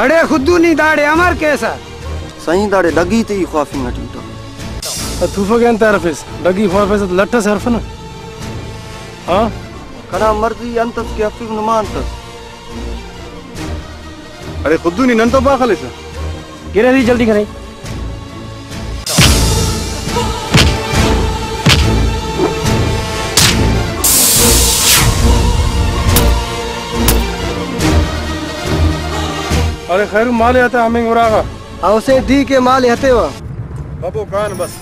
अड़े खुदू नहीं दाड़े अमर कैसा सही दाड़े लगी थी ख्वाफी नटी तो तूफा के अंत हरफिस लगी ख्वाफिस लट्ठस हरफ ना हाँ कना मर्जी अंतस के हफीफ नुमानतस अरे खुदू नहीं नन तो बाखले से गिरे दी जल्दी करें अरे खैर माल आता हमें उरागा औसे डी के माल हते वा बाबू कान बस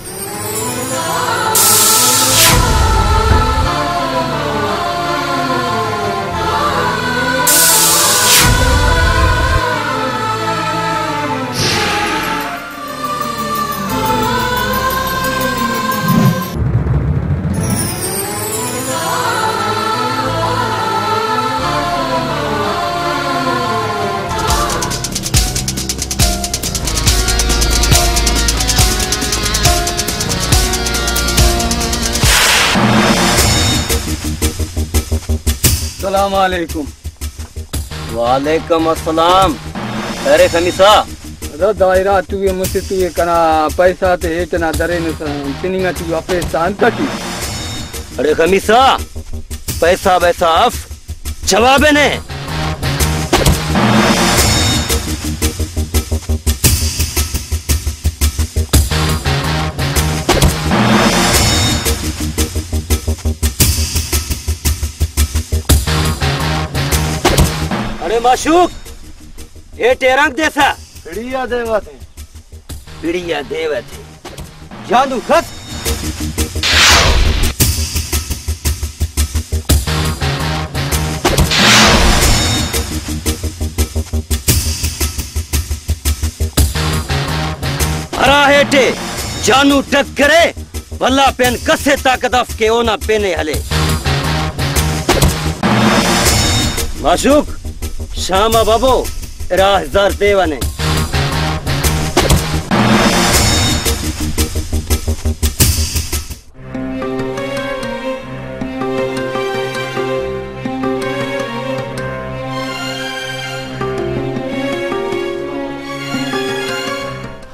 सलाम अलैकुम। वालेकुम अस्सलाम। अरे खमीसा दायरा तू ये मुझसे तू ये कना पैसा ते हेचना दरे न तिनिंगा तू अपे शांत की अरे खमीसा पैसा वैसा अफ जवाब है ने अरे माशूक ये टेरंग जैसा बढ़िया देवा थे पीड़िया देव थे जादू खस हरा हेटे जानू टक्करे वल्ला पेन कसे ताकत अफ के ओना पेने हले माशूक शामा बाबू राहजार देवाने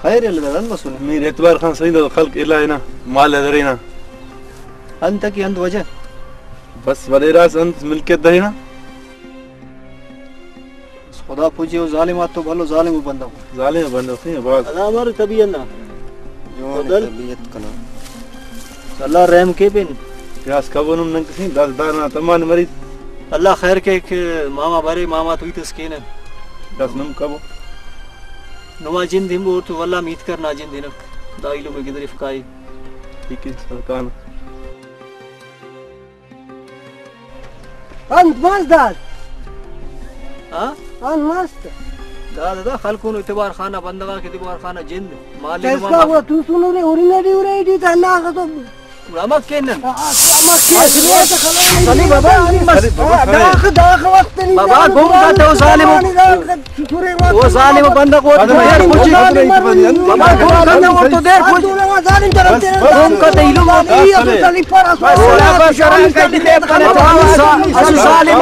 खैर अलगन मसूल मेरे एतबार खान सही दो खल्क इला है ना माल दरेना अंत की अंत वजह बस वलेरास अंत मिलके दहेना खुदा पूछे वो जालिमात तो भलो जालिम बंदा जालिम बंदा है बात हमारी तबीयत ना जो तबीयत कना अल्लाह रहम के बिन यास कबनुम नंग सी दस दाना तमान मरीज अल्लाह खैर के मामा बारे मामा तो तस्कीन दस नम कबो नुमा जिन दिन बोर तो वल्ला मीत करना जिन दिन दाइलो में किधर फकाई ठीक है सरकान अंत मजदार हां अन मस्त दादा खलकुन इतबार खाना बंदगा के इतबार खाना जिंद मालिक कैसा हुआ तू सुनो रे ओरिनडी उरेडी तना का तो रामा केनन सनी बाबा दाख दाख वक्त नहीं बाबा घूम का तो जालिम वो जालिम बंदा को देर कुछ बाबा घूम का वो तो देर कुछ जालिम तरफ तेरे घूम का तो इल्म ये तो सली पर बाबा शरण का दे असु जालिम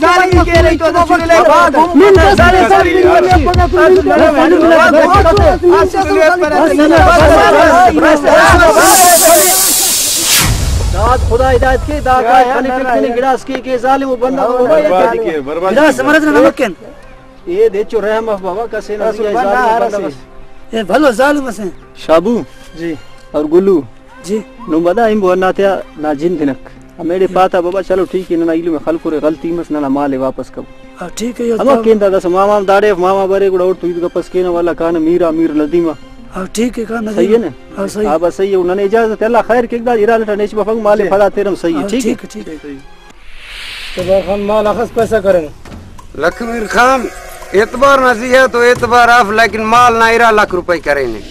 जालिम के रही तो बाबा घूम का दाद खुदा हिदायत के दाका खाने गिलास के जालिम बंदा बर्बाद गिलास समरत नमकन ये दे चो रहम बाबा का से ना जालिम ये भलो जालिम से शाबू जी और गुल्लू जी नु बदा इम बोलना था ना जिन दिनक मेरे पाता बाबा चलो ठीक है ना इल्म में खलकुरे गलती मस ना माले वापस कब ठीक है हम केंदा दस मामा दाड़े मामा बरे गुड़ा और तू वापस केना वाला कान मीरा मीर लदीमा हां ठीक है कान सही है ना हां सही हां बस सही है उन्होंने इजाजत अल्लाह खैर के एकदा इरा लटा नेच बफंग माले फड़ा तेरम सही है ठीक है ठीक है तो बाखन माल अखस पैसा करेंगे लखमीर खान एतबार नसी है तो एतबार आफ लेकिन माल ना इरा लाख रुपए करेंगे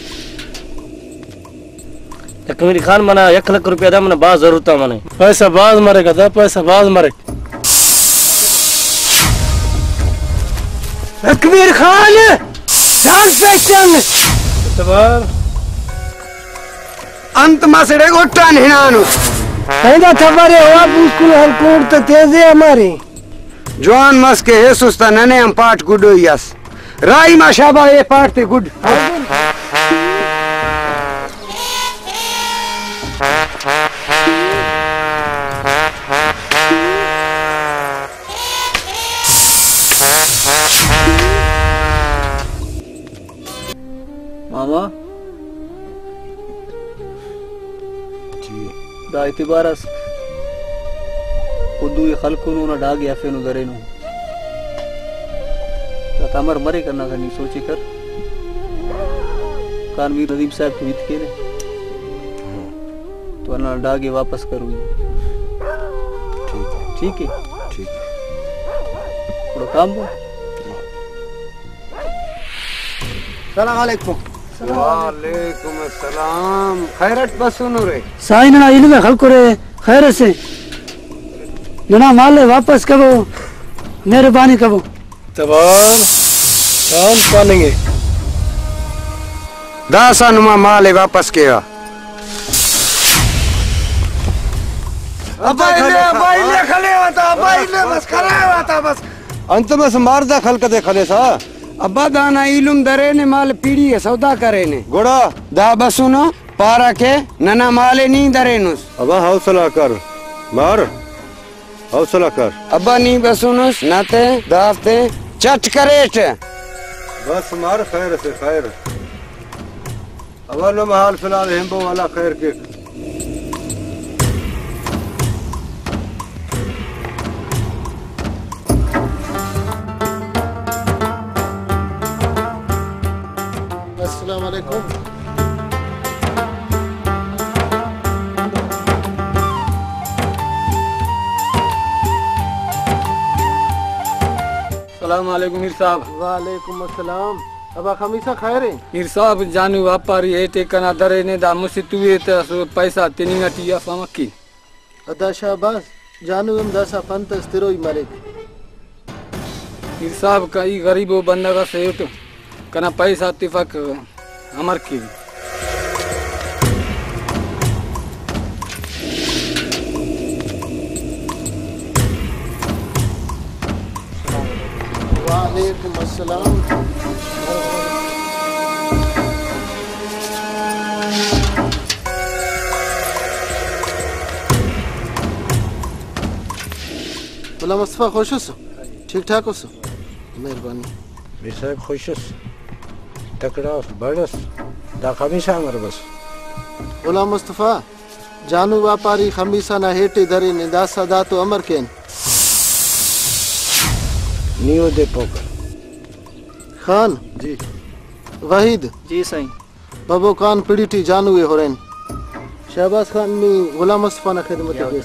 लखमीर खान मना 1 लाख रुपया दा मना बा जरूरत है मने पैसा बाज मरेगा दा पैसा बाज मरे लखमीर खान जान पहचान एतबार अंत मासड़े गोटा निहानु कहना थबारे हुआ बिल्कुल हलकोट तो तेजे हमारे जवान मस के हे सुस्ता नने हम पाठ गुडो यस राई मा शाबा ये पाठ ते गुड मामा da itibaras खुदू ये खलकुनु ना डाग या फेनु दरेनु तमर मरे करना का नहीं सोची कर कानवीर नदीम साहब को हित केले तो ना डागे वापस करूँ ठीक है थोड़ा काम हो सलाम अलैकुम वालेकुम अस्सलाम खैरत बसुनु रे साईं ना इल्म खल करे खैर से जना माल वापस कबो मेहरबानी कबो तबार काम पालेंगे दासा नुमा माल वापस किया अबाइले खले होता अबाइले बस खले होता बस अंत में मारदा खल कदे खले सा अब्बा दाना इलुम दरे ने माल पीड़ी है सौदा करे ने गोड़ा दा बसुनो पारा के नना माले नहीं दरे नुस अबा हौसला कर मार हौसला कर अब्बा नहीं बसुनुस नाते दाफते चट करेट बस मार खैर से खैर अवल हाल फिलहाल हिंबो वाला खैर के अस्सलाम वालेकुम सलाम वालेकुम मीर साहब वालेकुम अस्सलाम अबा खमीसा खैर है मीर साहब जानू व्यापारी है टेकना दरे ने दा मुसितुए त पैसा तिनिंगा टिया फमकी अदा शाबाश जानू हम दसा पंत स्थिरोई मारे मीर साहब कई गरीबो बंदा का सेठ कना पैसा इत्तेफाक अमर की वालेकुम अस्सलाम बोला मुस्तफा खुश हो ठीक ठाक हो मेहरबानी मेरे साहब खुशस तकड़ा बड़स दा खमीसा मर बस बोला मुस्तफा जानू व्यापारी खमीसा ना हेटे धरे ने दासा दा तो अमर केन नियो दे पोकर खान जी वाहिद जी साईं बाबू खान पीड़ीटी जानू हो रहे शहबाज खान ने गुलाम मुस्तफा ना खिदमत के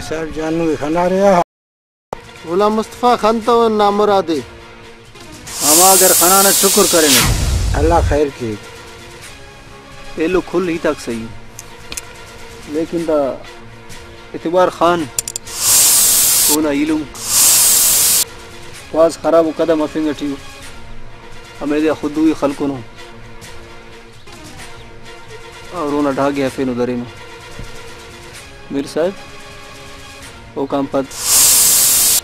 साहब जानू खाना रहा गुलाम मुस्तफा खान तो नामुरादे हम अगर खाना ना शुक्र करें अल्लाह खैर की ये लोग खुल ही तक सही लेकिन दा इतबार खान वो ना इलूम वाज खराब कदम अफिंग टियो हमें दे खुद ही खलको नो और वो ना ढा गया फिर उधर ही मेरे साहब वो काम पद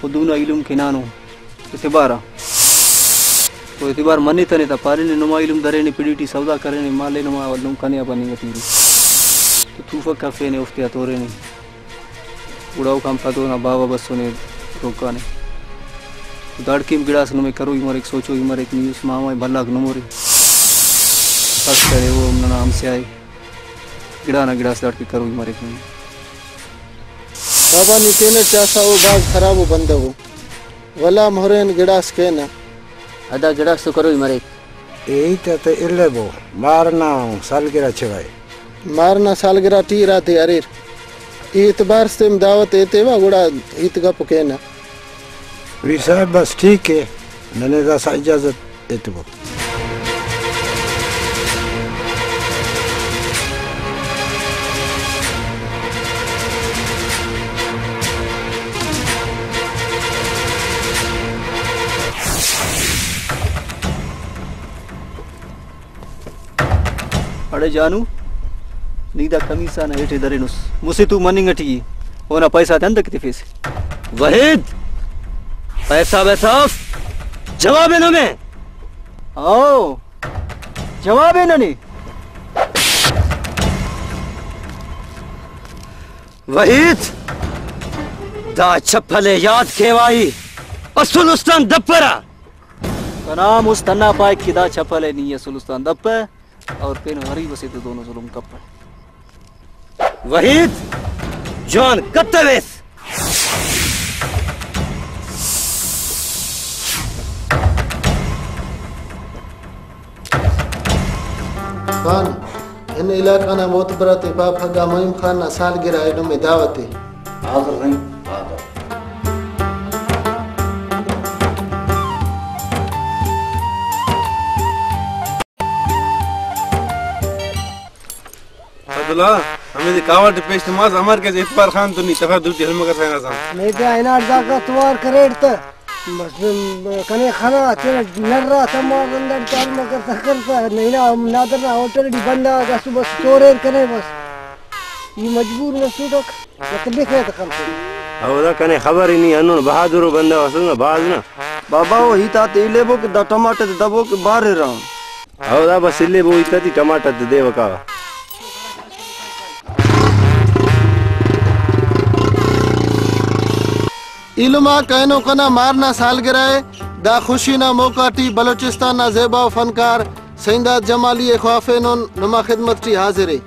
खुद ना इलूम किनानो इतबारा तो इतबार मनी तने ता पारे ने नुमाइलुम दरे ने पीडीटी सौदा करे ने माले नुमा वलुम कने अपनी गतीरी तो तूफा काफे ने उफ्ते तोरे ने उड़ाऊ काम फादो ना बाबा बसो ने रोका ने दाड़की में गिड़ास नुमे करो इमर एक सोचो इमर एक न्यूज़ मामा भल्ला नमोरे बस करे वो नाम से आए गिड़ा ना गिड़ास दाड़की करो इमर एक नुमे बाबा निकेने चासा वो बाग खराब हो बंद हो वला मोहरेन गिड़ास के ना अदा गिड़ास तो करो इमरे यही तो इल्ले बो मारना सालगिरह छवाए मारना सालगिरह टी राते अरे इतबार से दावत एते वा गुड़ा इत गप के ना वीर साहब बस ठीक है नने दा सा इजाजत एतबो अड़े जानू नीदा कमीसा ना हेठे दरेनुस मुसी तू मनिंग अटी ओना पैसा दंद किते फेस वहीद पैसा वैसा जवाब है ना में आओ जवाब है ना नी वहीद दा छप्पले याद केवाई असुलुस्तान दप्परा कनाम उस तन्ना पाए किदा छपले नी है सुलुस्तान दप्पे और पेन हरी बसे तो दोनों जुल्म कप वहीद जॉन कत्तवेस खान इन इलाका ना मोतबरत बाप हगा मईम खान ना सालगिरह एडो में दावत है हाजिर नहीं हाजिर अब्दुल्ला हमें कावट पेस्ट मास अमर के इतबार खान तो नहीं तफा दूती हलम का साइना सा मैं क्या इनार जाका तुवार करेट बस कने खाना तेरा नर्रा तमार अंदर चाल मकर सकरता नहीं ना नादर ना होटल डी बंदा बस बस चोरेर करे बस ये मजबूर मसूदक मतलब है तकम औदा कने खबर ही नहीं अनु बहादुर बंदा वसना बाज ना बाबा वो ही ता तेले बो के टमाटर दबो के बाहर रहा औदा बस इले वो इतती टमाटर दे वका इल्मा कहनो कना मारना सालगिरह दा खुशी ना मौका टी बलोचिस्तान ना ज़ेबा फनकार सईदाद जमाली ख्वाफेनोन नुमा खिदमत टी हाजिर है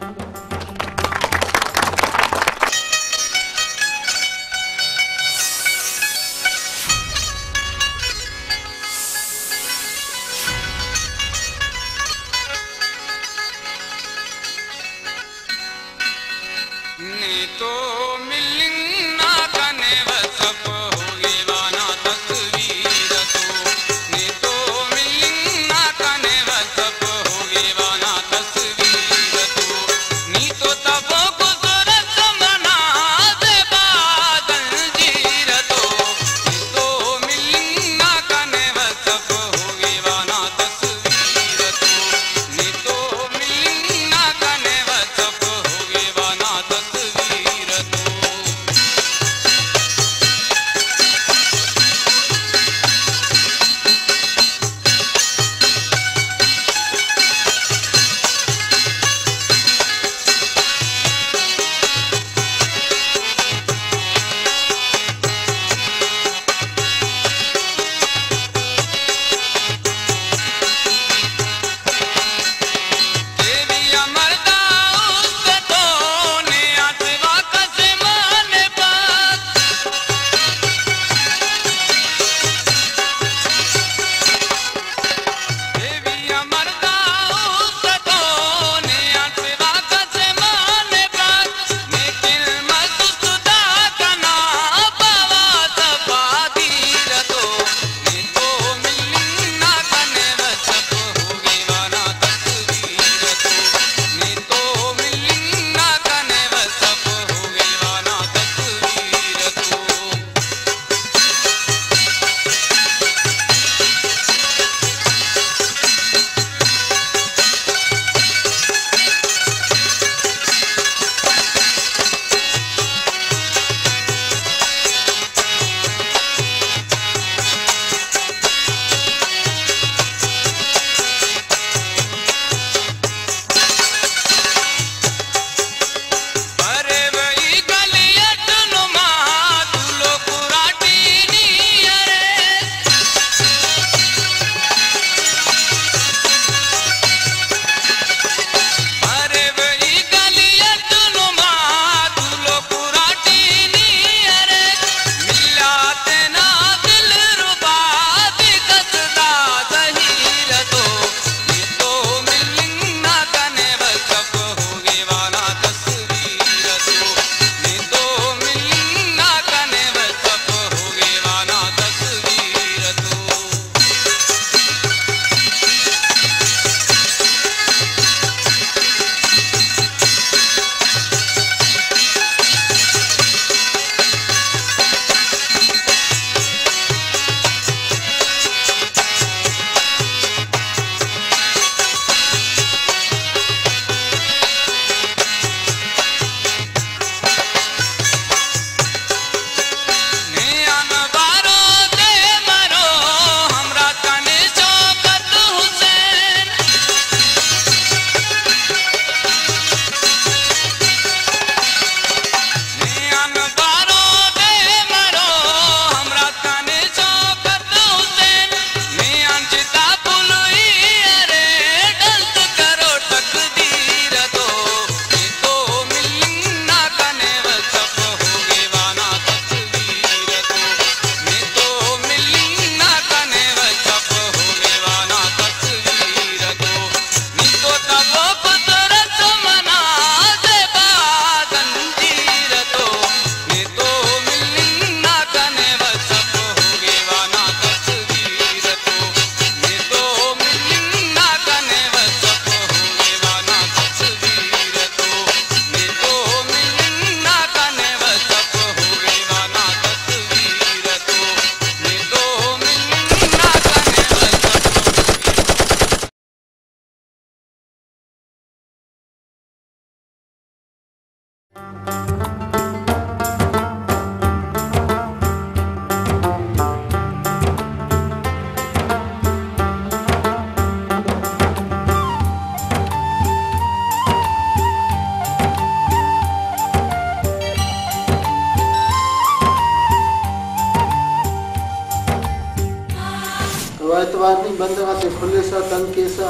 अब एतवार नहीं बंदा ते खुले सा तन के सा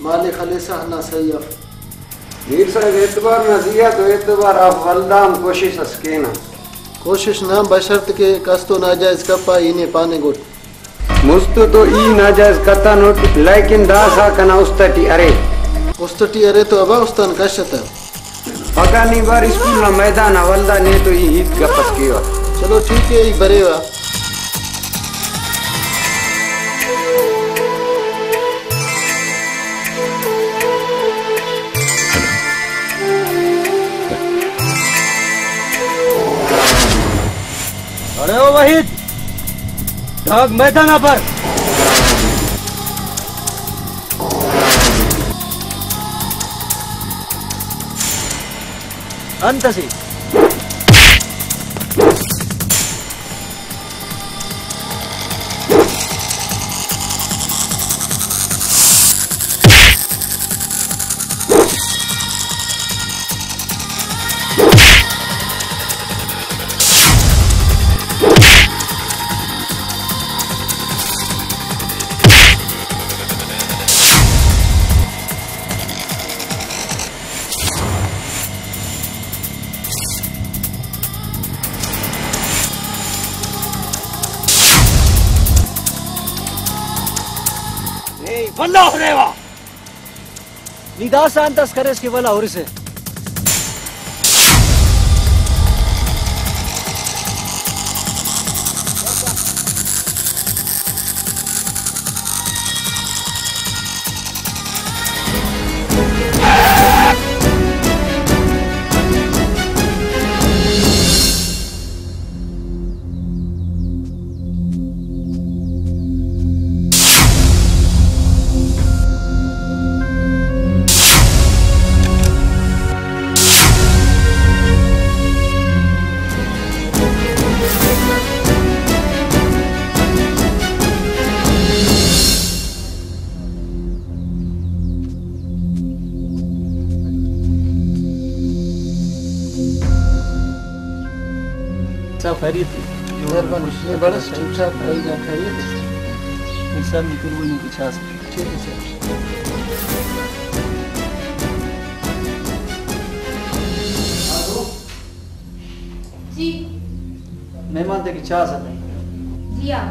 माले खले सा ना सही अफ मीर साहब एतबार ना दिया तो एतबार आप वल्दाम कोशिश असकेना कोशिश ना बशर्त के कस्तो नाजायज कपा इने पाने गोट मुस्तो तो ई नाजायज कता नोट लेकिन दासा कना उस्तटी अरे तो अब उस्तन कशत पगानी बार स्कूल ना मैदान वल्दा ने तो ई हित गपस कियो चलो ठीक है ई बरेवा अरे ओ वहीद ढाक मैदान पर अंत से वल्ला होरेवा निदास अंतस करे इसके वल्ला होरे से सब खैरियत मेहरबानी बड़ा ठीक ठाक भाई जा खैरियत इंसान निकल वो नहीं पीछा ठीक है सर जी मेहमान थे कि चाह सकते जी आ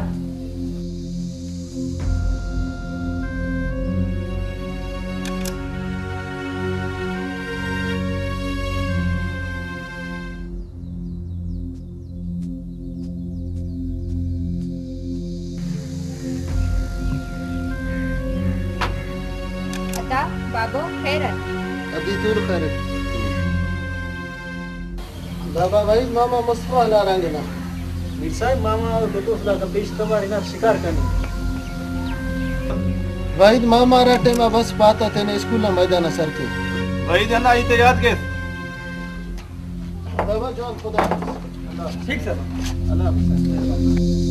बाबो खैरत अभी दूर खैर बाबा भाई मामा मुस्तफा ला रंगना मीर साहब मामा और बेटोसला का पेश तुम्हारे ना शिकार करने वाहिद मामा राटे में बस पाता तेने स्कूल ना मैदान सर के भाई देना इते याद के बाबा जान खुदा ठीक सर अल्लाह हाफिज़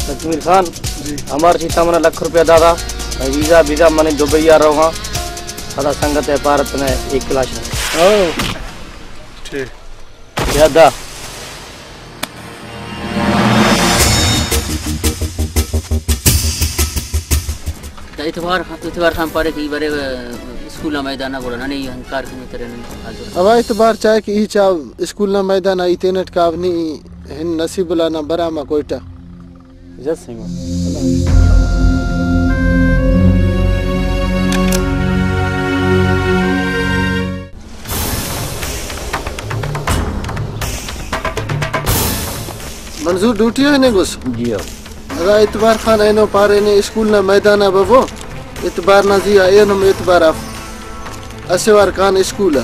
तकमीर खान हमारे सीता मना लाख रुपया दादा वीजा वीजा मने दुबई आ रहा हूँ सादा संगत है भारत में एक क्लास है ठीक यादा इतवार खान पारे कई बारे स्कूल ना मैदान बोला नहीं अहंकार के तरह नहीं अब इतबार चाहे कि ई चाव स्कूल ना मैदान आई तेनेट कावनी हिन नसीबुला ना बरामा कोइटा जज सिंह मंजूर ड्यूटी है ने गुस जी अगर इतबार खान एनो पारे ने स्कूल ना मैदान बबो इतबार ना जी आए नो इतबार असेवार खान स्कूल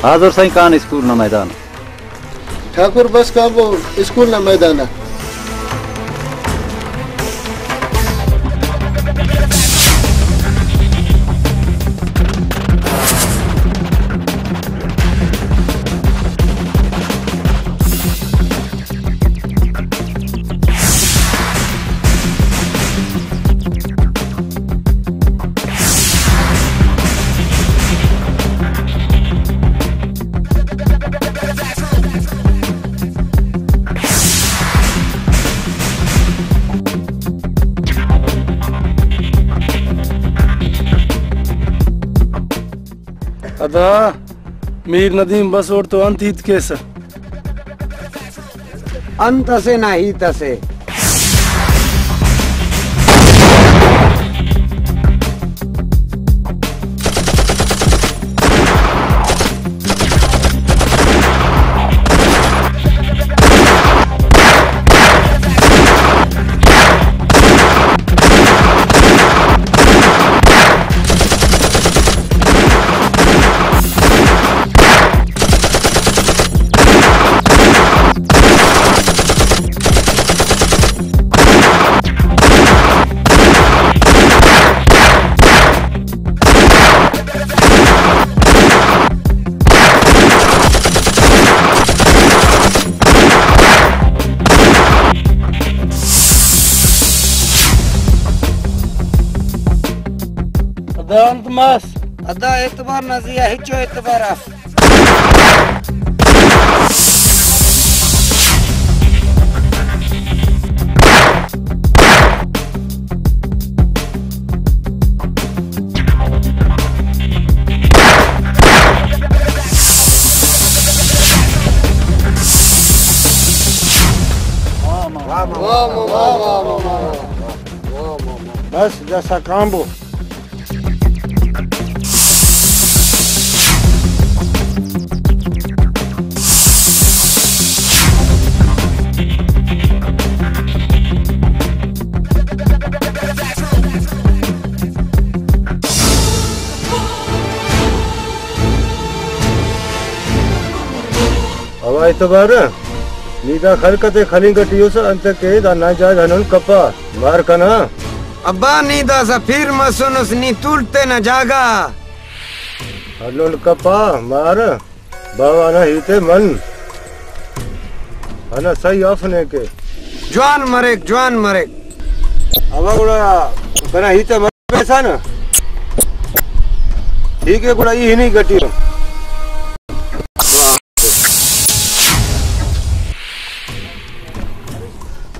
हाज़िर साईं कान स्कूल न मैदान ठाकुर बस का वो स्कूल ना मैदान अदा मीर नदीम बस और तो अंत हित केस अंत से ना ही तसे अंत मास अदा एतबार नजिया हिचो एतबार आफ बस जैसा काम वो हवा इतबार नीदा खलकते खलिंगटियो से अंत के दाना जा धनन कपा मार कना अब्बा नीदा सा फिर मसुनस नी तुलते न जागा हलन कपा मार बाबा ना हिते मन अना सही afne के जवान मरे अब गुड़ा बना हिते मन पैसा ना ठीक है गुड़ा ये नहीं गटी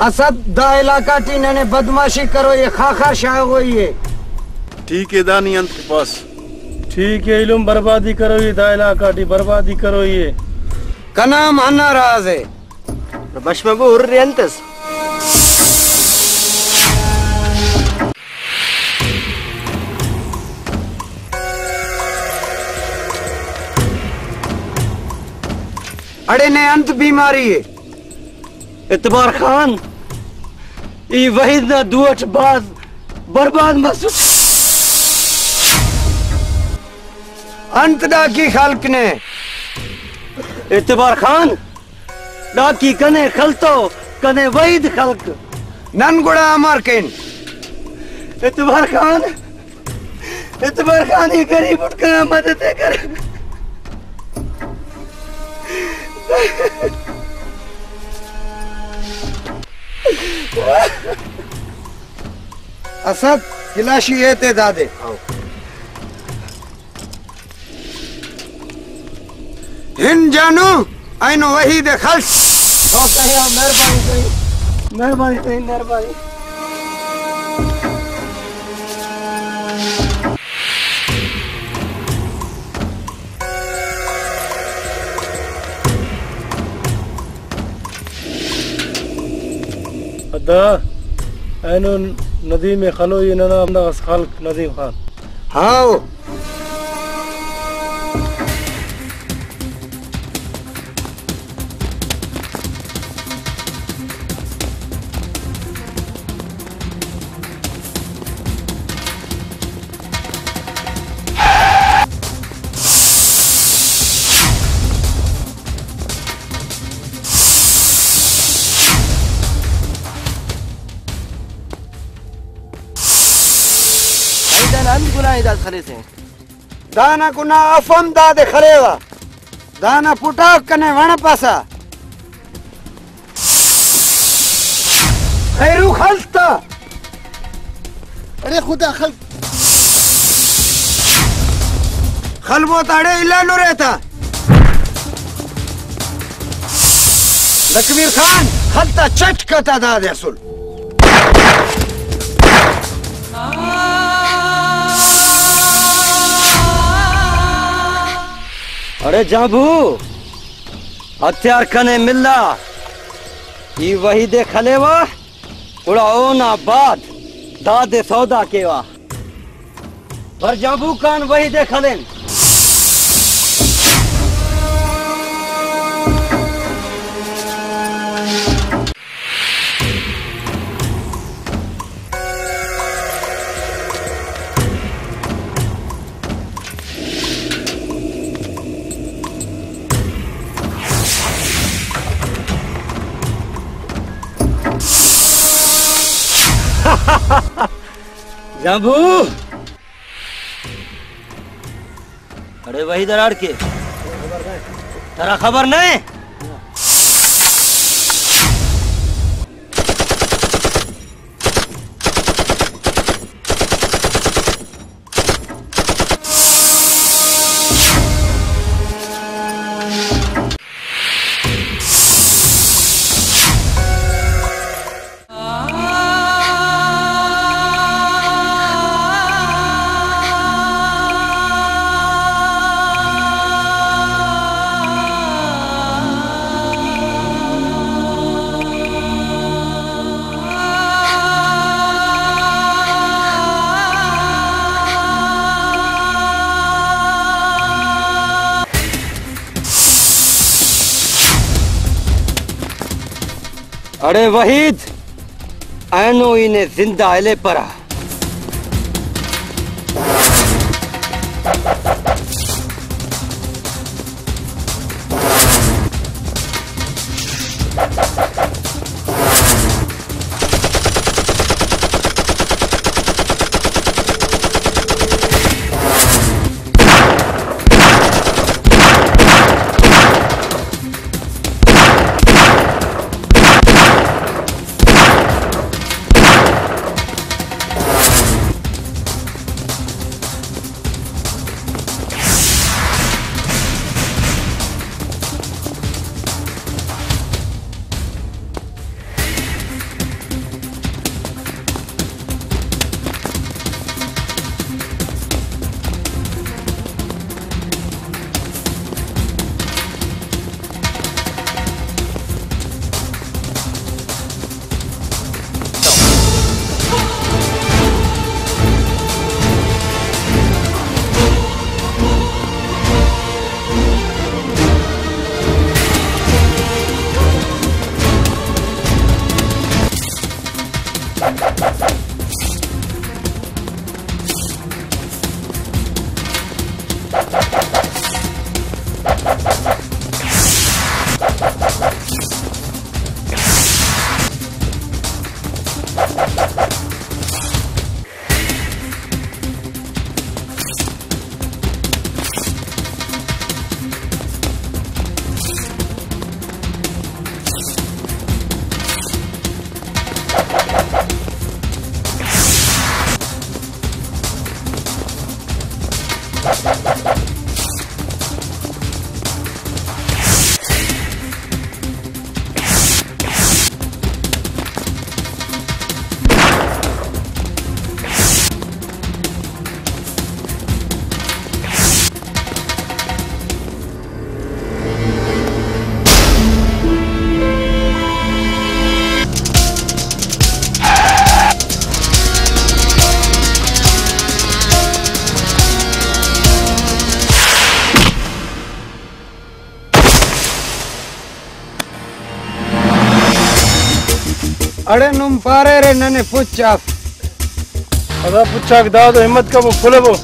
असद दा इलाका टीने ने बदमाशी करो ये खाखा शाह हुई है ठीक है दानी अंत के पास ठीक है इल्म बर्बादी करो ये दायला काटी बर्बादी करो ये कनाम अन्ना राज है बशमबू हुर्रियंतस अड़े ने अंत बीमारी है इतबार खान ये वहीद ना दुअट बाज बर्बाद मसू अंत डा की खल्क ने इतबार खान डाकी कने खलतो कने वहीद खल्क ननगुड़ा अमर केन इतबार खान ये गरीब उठकर मदद कर असद किलाशी ये ते दादे हिन जानू आइनो वही दे खल्स मेहरबानी अदा ऐनो नदी में खलो ये नाम ना खाल्क नदीम खान हाँ दाद खले से दाना कुना अफम दाद खलेवा दाना पुटा कने वण पासा खैरू खलता अरे खुदा खल खलबो ताड़े इलानो रहता लकबीर खान खलता चट कता दाद असुल अरे जाबू हथियार कने मिल्ला ये वही दे खलेवा उड़ाओ ना बाद दादे सौदा केवा पर जाबू कान वही दे खलेन जाबू अरे वही दराड़ के तेरा खबर नहीं अरे वहीद ऐनो इन्हें जिंदा एले परा अरे नुम पारे रे नने पुच्छा अदा पुच्छा के दाद हिम्मत का वो खुले वो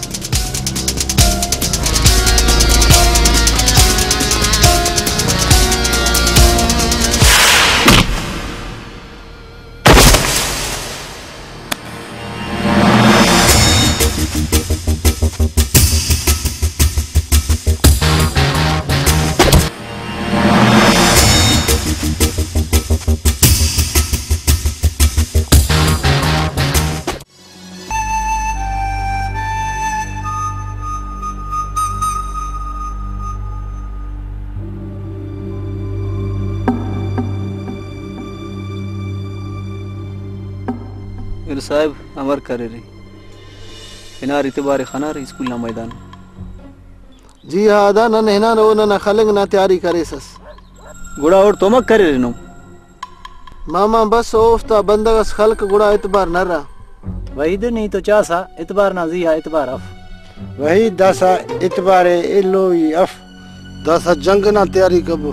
फिर साहब अमर करे रे इनार इतबार खाना रे स्कूल ना मैदान जी हाँ आदा न नहना रो न खलंग ना तैयारी करे सस गुड़ा और तोमक करे रे नो मामा बस ओफ्ता बंदगस खल्क गुड़ा इतबार न रहा वही दे नहीं तो चासा इतबार ना जी हाँ इतबार अफ वही दासा इतबारे इलोई अफ दासा जंग ना तैयारी कबो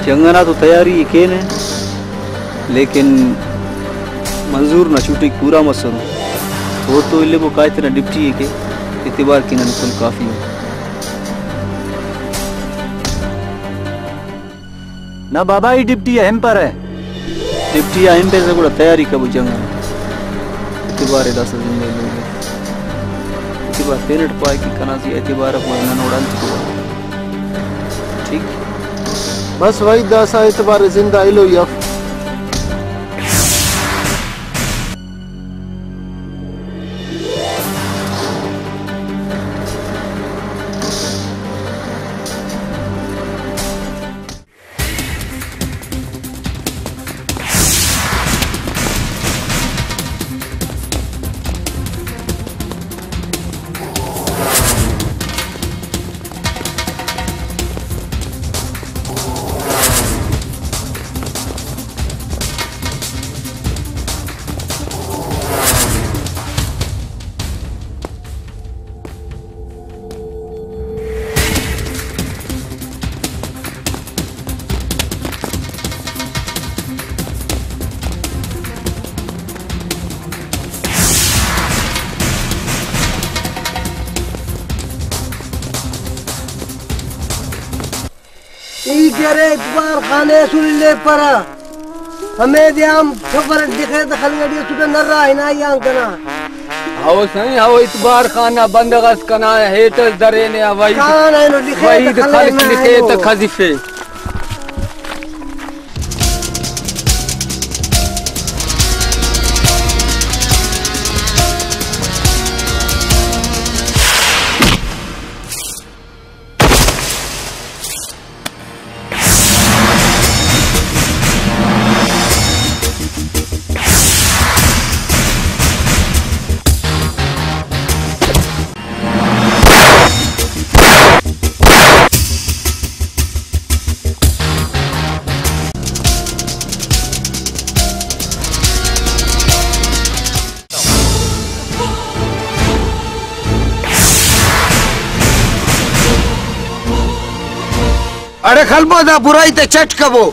जंगना तो तैयारी के ने लेकिन मंजूर ना छुट्टी पूरा मसरो और तो इल्ले को कायते ना डिप्टी है के इतबार की ना कुल काफी है ना बाबा ही डिप्टी हम पर है डिप्टी हम पे से गुड़ा तैयारी कबो जंगना इतबार दस जिंदे लोग इतबार पेरेंट पाए की कनासी इतबार अपना ननोड़न ठीक बस वही दासा इतबार जिंदा इलो यफ करे इतबार खाने सुन ले परा हमें ध्यान खबर दिखे तो खलगड़ी सुटे न रहा है ना यहाँ कना आओ सही आओ इतबार खाना बंदगस कना हेटल दरे ने वही कहाँ है नो लिखे वही खल लिखे तो खजीफे अरे खलबो दा बुराई ते चट कबो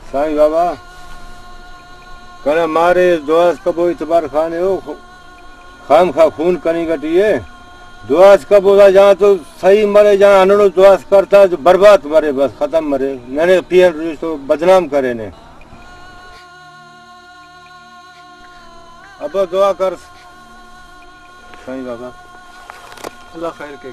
साईं बाबा कने मारे दोस्त कबो इतबार खाने हो खाम खा खून कनी गटिए दुआस कब होगा जहाँ तो सही मरे जहाँ अनड़ो दुआस करता जो बर्बाद मरे बस खत्म मरे मैंने पियर तो बदनाम करे ने अब दुआ कर सही बाबा अल्लाह खैर के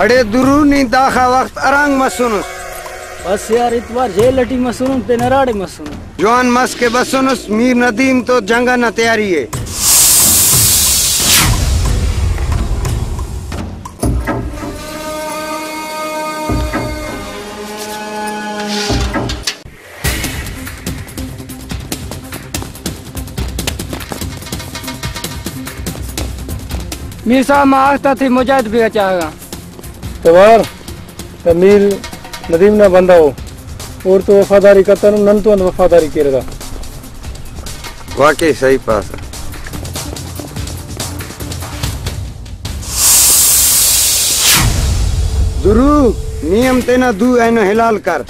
अड़े दुरूनी दाखा वक्त अरंग मसुनुस बस यार इतबार जेल लटी मसरूम ते नराड़े मसरूम जवान मस के बसुनुस मीर नदीम तो जंगा न तैयारी है मीर साहब मांगता थी मुजाहिद भी चाहेगा तवार मीर नदीम ना बंदा हो और तो वफादारी करता नन तो वफादारी करेगा वाकई सही पास दुरू नियम तेना दू ऐनो हिलाल कर।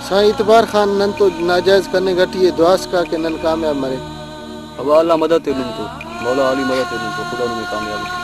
साईं इतबार खान नन तो नाजायज करने घटी दुआस का के नन कामयाब मरे। अब अल्लाह मदद इल्म तो मौला अली मदद इल्म तो खुदा में कामयाब।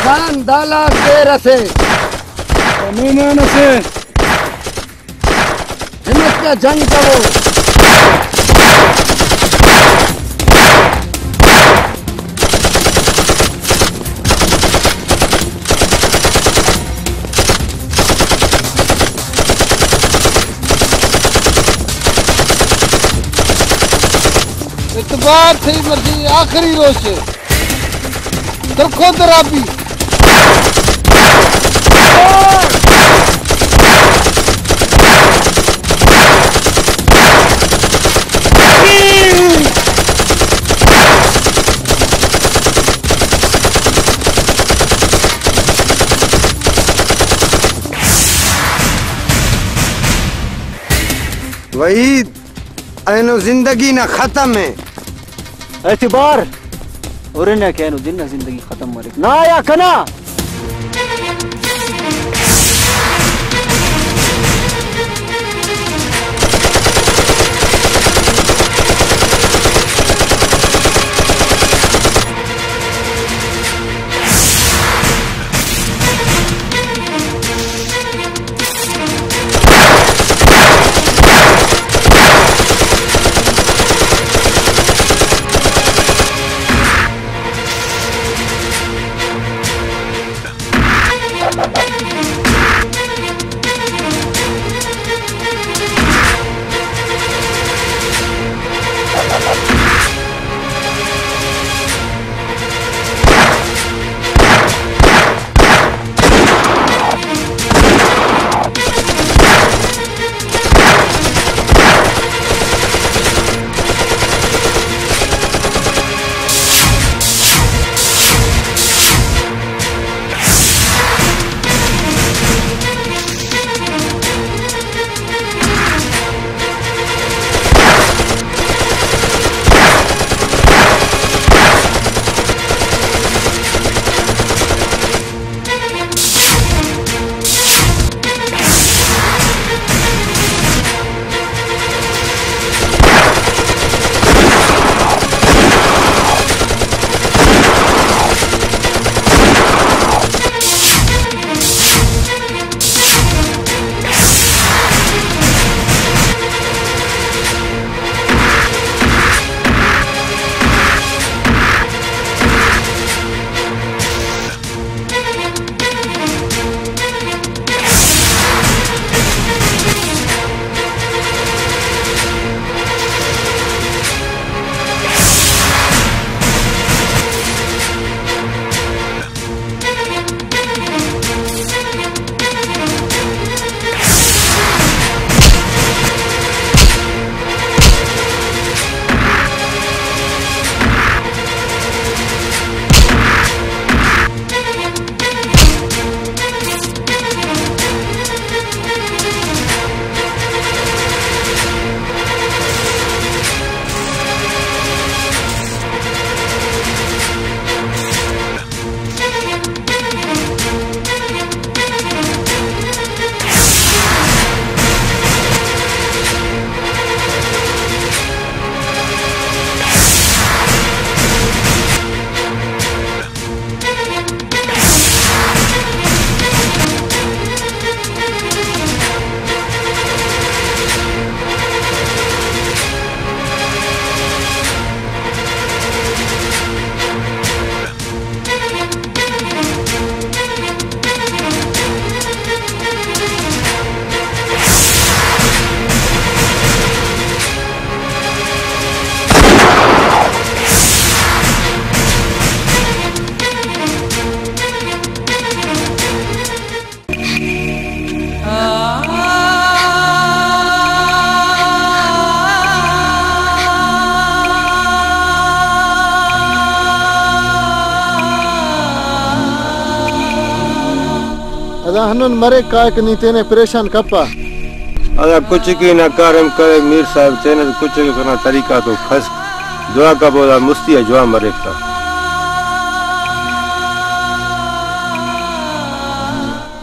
खान दाला दे रसे मेहमान से हिम्मत का जंग करो। इतबार थी मर्जी आखिरी रोज से दरखो दराबी वहीद ऐनो जिंदगी ना खत्म है। एतबार और ना क्या नो दिन ना जिंदगी खत्म मरे ना या कना अदा हनुन मरे कायक नी तेने परेशान कप्पा अदा कुछ की ना कारम करे मीर साहब तेने कुछ के करना तरीका तो खस दुआ का बोला मुस्ती जवा मरे का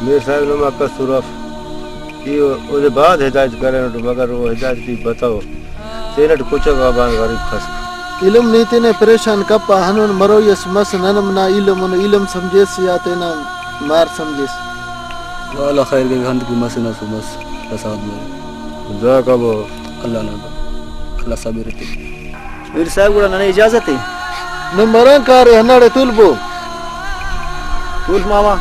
मीर साहब नमा का सुरफ ये ओदे बाद हिदायत करे मगर वो हिदायत की बताओ तेने कुछ का बान गरीब खस इल्म नी तेने परेशान कप्पा हनुन मरो यस मस ननम ना इल्म समझेस या तेना मार समझेस वाला खैर के गंद की मस ना सुमस प्रसाद में दुआ का वो अल्लाह ना अल्लाह सबीर ते मीर साहब गुड़ा नने इजाजत है न मरन कार हनाड़े तुलबो तुल मामा